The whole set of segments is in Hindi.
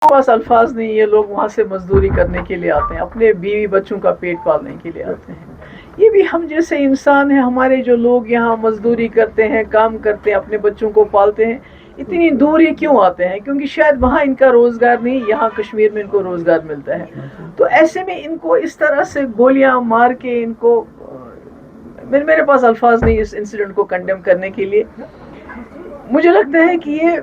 पास अल्फाज नहीं, ये लोग वहाँ से मजदूरी करने के लिए आते हैं, अपने बीवी बच्चों का पेट पालने के लिए आते हैं। ये भी हम जैसे इंसान हैं, हमारे जो लोग यहाँ मजदूरी करते हैं, काम करते हैं, अपने बच्चों को पालते हैं, इतनी दूर ये क्यों आते हैं? क्योंकि शायद वहाँ इनका रोज़गार नहीं, यहाँ कश्मीर में इनको रोज़गार मिलता है। तो ऐसे में इनको इस तरह से गोलियाँ मार के इनको मेरे पास अल्फाज नहीं इस इंसिडेंट को कंडेम करने के लिए। मुझे लगता है कि ये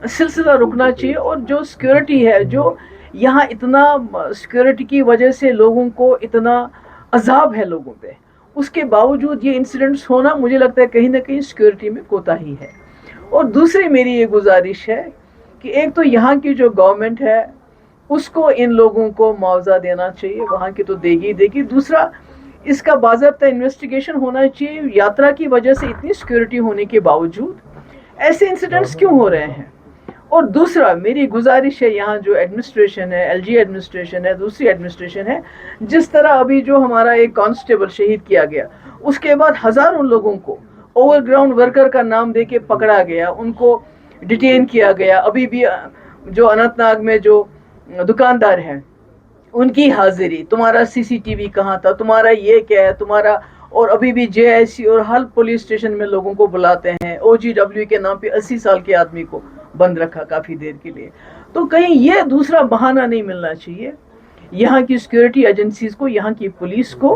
सिलसिला रुकना चाहिए, और जो सिक्योरिटी है, जो यहाँ इतना सिक्योरिटी की वजह से लोगों को इतना अजाब है लोगों पे, उसके बावजूद ये इंसिडेंट्स होना, मुझे लगता है कहीं ना कहीं सिक्योरिटी में कोताही है। और दूसरी मेरी ये गुजारिश है कि एक तो यहाँ की जो गवर्नमेंट है उसको इन लोगों को मुआवजा देना चाहिए, वहाँ की तो देगी देगी। दूसरा, इसका बाज़ाब्ता इन्वेस्टिगेशन होना चाहिए, यात्रा की वजह से इतनी सिक्योरिटी होने के बावजूद ऐसे इंसिडेंट्स क्यों हो रहे हैं। और दूसरा मेरी गुजारिश है, यहाँ जो एडमिनिस्ट्रेशन है, एलजी एडमिनिस्ट्रेशन है, दूसरी एडमिनिस्ट्रेशन है, जिस तरह अभी जो हमारा एक कांस्टेबल शहीद किया गया, उसके बाद हज़ारों लोगों को ओवरग्राउंड वर्कर का नाम देके पकड़ा गया, उनको डिटेन किया गया। अभी भी जो अनंतनाग में जो दुकानदार हैं उनकी हाजिरी, तुम्हारा सीसीटीवी कहाँ था, तुम्हारा ये क्या है, तुम्हारा, और अभी भी जेआईसी और हर पुलिस स्टेशन में लोगों को बुलाते हैं। ओजीडब्ल्यू के नाम पे 80 साल के आदमी को बंद रखा काफ़ी देर के लिए। तो कहीं ये दूसरा बहाना नहीं मिलना चाहिए यहाँ की सिक्योरिटी एजेंसीज को, यहाँ की पुलिस को,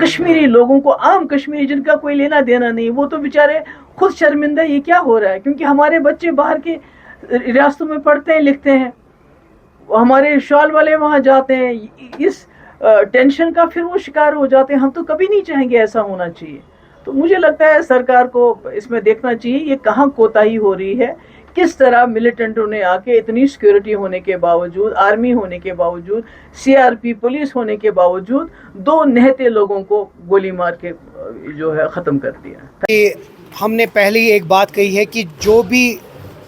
कश्मीरी लोगों को, आम कश्मीरी जिनका कोई लेना देना नहीं, वो तो बेचारे खुद शर्मिंदा ये क्या हो रहा है। क्योंकि हमारे बच्चे बाहर के रियासतों में पढ़ते हैं, लिखते हैं, हमारे शॉल वाले वहाँ जाते हैं, इस टेंशन का फिर वो शिकार हो जाते हैं। हम तो कभी नहीं चाहेंगे ऐसा होना चाहिए। तो मुझे लगता है सरकार को इसमें देखना चाहिए ये कहाँ कोताही हो रही है, किस तरह मिलिटेंटों ने आके इतनी सिक्योरिटी होने के बावजूद, आर्मी होने के बावजूद, सीआरपी पुलिस होने के बावजूद, दो निहत्थे लोगों को गोली मार के जो है ख़त्म कर दिया। हमने पहले ही एक बात कही है कि जो भी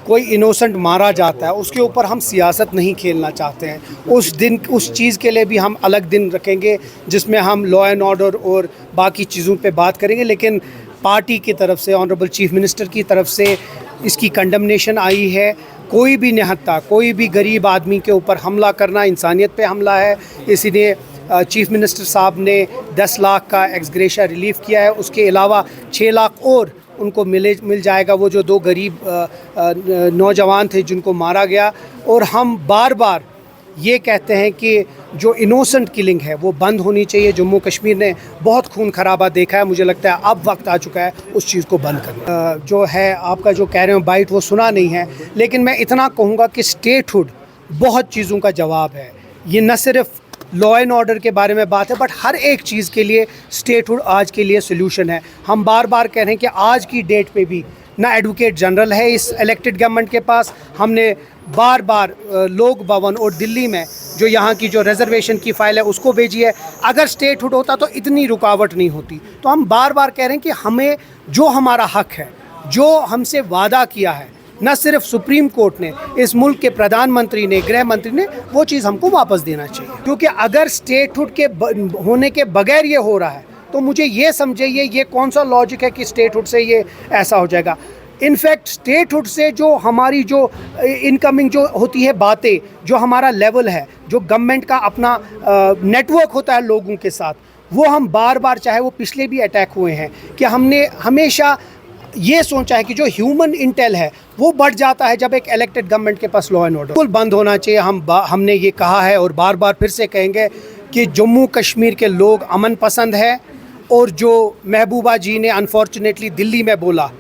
कोई इनोसेंट मारा जाता है उसके ऊपर हम सियासत नहीं खेलना चाहते हैं। उस दिन उस चीज़ के लिए भी हम अलग दिन रखेंगे जिसमें हम लॉ एंड ऑर्डर और बाकी चीज़ों पे बात करेंगे। लेकिन पार्टी की तरफ से, ऑनरेबल चीफ मिनिस्टर की तरफ से इसकी कंडमनेशन आई है। कोई भी निहत्था, कोई भी गरीब आदमी के ऊपर हमला करना इंसानियत पे हमला है। इसीलिए चीफ मिनिस्टर साहब ने 10 लाख का एक्स ग्रेशिया रिलीफ़ किया है। उसके अलावा 6 लाख और उनको मिल जाएगा, वो जो 2 गरीब नौजवान थे जिनको मारा गया। और हम बार बार ये कहते हैं कि जो इनोसेंट किलिंग है वो बंद होनी चाहिए। जम्मू कश्मीर ने बहुत खून खराबा देखा है, मुझे लगता है अब वक्त आ चुका है उस चीज़ को बंद करना। जो है आपका जो कह रहे हो बाइट, वो सुना नहीं है, लेकिन मैं इतना कहूँगा कि स्टेटहुड बहुत चीज़ों का जवाब है। ये न सिर्फ लॉ एंड ऑर्डर के बारे में बात है, बट हर एक चीज़ के लिए स्टेटहुड आज के लिए सोल्यूशन है। हम बार बार कह रहे हैं कि आज की डेट पे भी ना एडवोकेट जनरल है इस इलेक्टेड गवर्नमेंट के पास। हमने बार बार लोक भवन और दिल्ली में जो यहाँ की जो रिजर्वेशन की फ़ाइल है उसको भेजी है। अगर स्टेटहुड होता तो इतनी रुकावट नहीं होती। तो हम बार बार कह रहे हैं कि हमें जो हमारा हक है, जो हमसे वादा किया है, न सिर्फ सुप्रीम कोर्ट ने, इस मुल्क के प्रधानमंत्री ने, गृह मंत्री ने, वो चीज़ हमको वापस देना चाहिए। क्योंकि अगर स्टेटहुड के होने के बगैर ये हो रहा है तो मुझे ये समझिए ये कौन सा लॉजिक है कि स्टेटहुड से ये ऐसा हो जाएगा। इनफैक्ट स्टेटहुड से जो हमारी जो इनकमिंग जो होती है बातें, जो हमारा लेवल है, जो गवर्नमेंट का अपना नेटवर्क होता है लोगों के साथ, वो हम बार बार, चाहे वो पिछले भी अटैक हुए हैं, कि हमने हमेशा ये सोचा है कि जो ह्यूमन इंटेल है वो बढ़ जाता है जब एक इलेक्टेड गवर्नमेंट के पास लॉ एंड ऑर्डर। बिल्कुल बंद होना चाहिए। हमने ये कहा है और बार बार फिर से कहेंगे कि जम्मू कश्मीर के लोग अमन पसंद है, और जो महबूबा जी ने अनफॉर्चुनेटली दिल्ली में बोला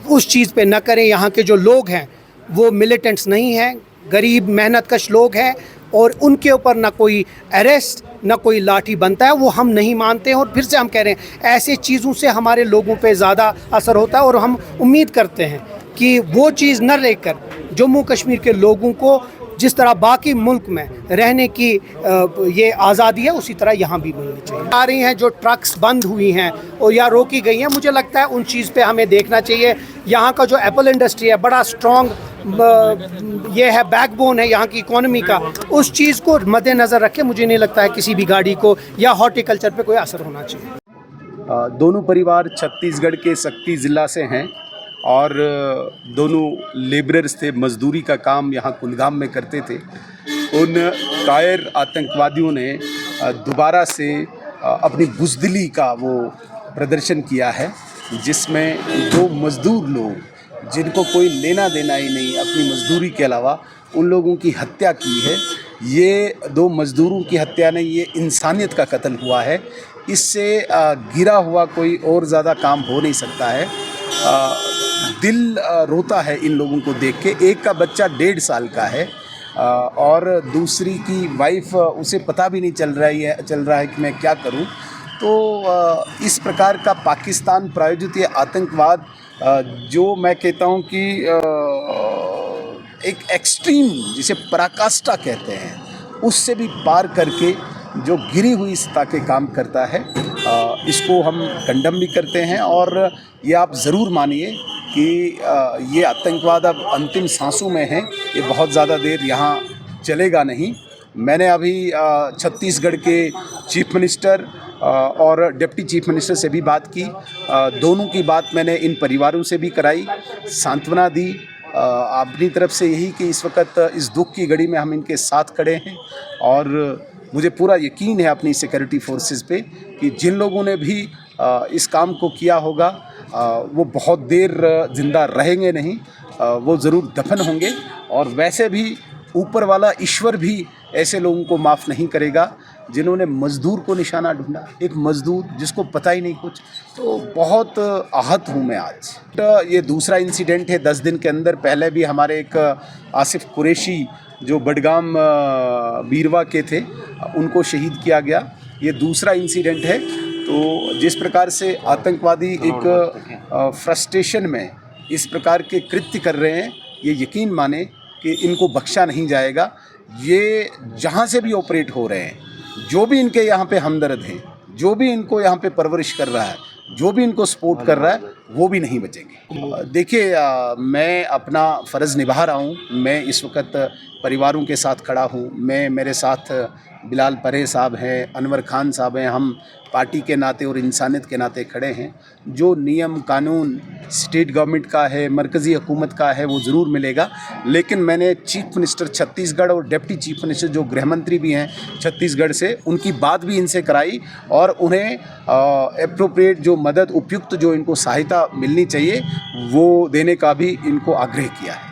उस चीज़ पे न करें। यहाँ के जो लोग हैं वो मिलिटेंट्स नहीं हैं, गरीब मेहनतकश लोग हैं, और उनके ऊपर ना कोई अरेस्ट ना कोई लाठी बनता है, वो हम नहीं मानते हैं। और फिर से हम कह रहे हैं ऐसे चीज़ों से हमारे लोगों पे ज़्यादा असर होता है, और हम उम्मीद करते हैं कि वो चीज़ न लेकर जम्मू कश्मीर के लोगों को जिस तरह बाकी मुल्क में रहने की ये आज़ादी है उसी तरह यहाँ भी मिलनी चाहिए। आ रही हैं जो ट्रक्स बंद हुई हैं और या रोकी गई हैं, मुझे लगता है उन चीज़ पे हमें देखना चाहिए। यहाँ का जो एप्पल इंडस्ट्री है बड़ा स्ट्रॉन्ग ये है, बैकबोन है यहाँ की इकोनॉमी का। उस चीज़ को मद्देनज़र रखे मुझे नहीं लगता है किसी भी गाड़ी को या हॉर्टिकल्चर पे कोई असर होना चाहिए। दोनों परिवार छत्तीसगढ़ के सक्ती ज़िला से हैं और दोनों लेबरर्स थे, मजदूरी का काम यहाँ कुलगाम में करते थे। उन कायर आतंकवादियों ने दोबारा से अपनी बुज़दिली का वो प्रदर्शन किया है, जिसमें दो मज़दूर लोग जिनको कोई लेना देना ही नहीं अपनी मज़दूरी के अलावा, उन लोगों की हत्या की है। ये दो मज़दूरों की हत्या नहीं, ये इंसानियत का कत्ल हुआ है। इससे गिरा हुआ कोई और ज़्यादा काम हो नहीं सकता है। दिल रोता है इन लोगों को देख के। एक का बच्चा 1.5 साल का है और दूसरी की वाइफ, उसे पता भी नहीं चल रहा है कि मैं क्या करूं। तो इस प्रकार का पाकिस्तान प्रायोजित ये आतंकवाद, जो मैं कहता हूं कि एक एक्सट्रीम, जिसे पराकाष्ठा कहते हैं, उससे भी पार करके जो गिरी हुई सतह के काम करता है, इसको हम कंडम भी करते हैं। और ये आप ज़रूर मानिए कि ये आतंकवाद अब अंतिम सांसों में है, ये बहुत ज़्यादा देर यहाँ चलेगा नहीं। मैंने अभी छत्तीसगढ़ के चीफ मिनिस्टर और डिप्टी चीफ मिनिस्टर से भी बात की। दोनों की बात मैंने इन परिवारों से भी कराई, सांत्वना दी अपनी तरफ से यही कि इस वक्त इस दुख की घड़ी में हम इनके साथ खड़े हैं। और मुझे पूरा यकीन है अपनी सिक्योरिटी फोर्सेस पे कि जिन लोगों ने भी इस काम को किया होगा वो बहुत देर ज़िंदा रहेंगे नहीं, वो ज़रूर दफन होंगे। और वैसे भी ऊपर वाला ईश्वर भी ऐसे लोगों को माफ़ नहीं करेगा जिन्होंने मज़दूर को निशाना ढूंढा, एक मज़दूर जिसको पता ही नहीं कुछ। तो बहुत आहत हूँ मैं आज। तो ये दूसरा इंसिडेंट है 10 दिन के अंदर। पहले भी हमारे एक आसिफ कुरैशी जो बडगाम बीरवा के थे, उनको शहीद किया गया। ये दूसरा इंसिडेंट है। तो जिस प्रकार से आतंकवादी एक फ्रस्ट्रेशन में इस प्रकार के कृत्य कर रहे हैं, ये यकीन माने कि इनको बख्शा नहीं जाएगा। ये जहाँ से भी ऑपरेट हो रहे हैं, जो भी इनके यहाँ पे हमदर्द हैं, जो भी इनको यहाँ पे परवरिश कर रहा है, जो भी इनको सपोर्ट कर रहा है, वो भी नहीं बचेंगे। देखिए, मैं अपना फ़र्ज़ निभा रहा हूँ। मैं इस वक्त परिवारों के साथ खड़ा हूँ। मेरे साथ बिलाल परे साहब हैं, अनवर खान साहब हैं। हम पार्टी के नाते और इंसानियत के नाते खड़े हैं। जो नियम कानून स्टेट गवर्नमेंट का है, मरकज़ी हुकूमत का है, वो ज़रूर मिलेगा। लेकिन मैंने चीफ मिनिस्टर छत्तीसगढ़ और डिप्टी चीफ मिनिस्टर जो गृह मंत्री भी हैं छत्तीसगढ़ से, उनकी बात भी इनसे कराई और उन्हें एप्रोप्रिएट जो मदद, उपयुक्त जो इनको सहायता मिलनी चाहिए, वो देने का भी इनको आग्रह किया है।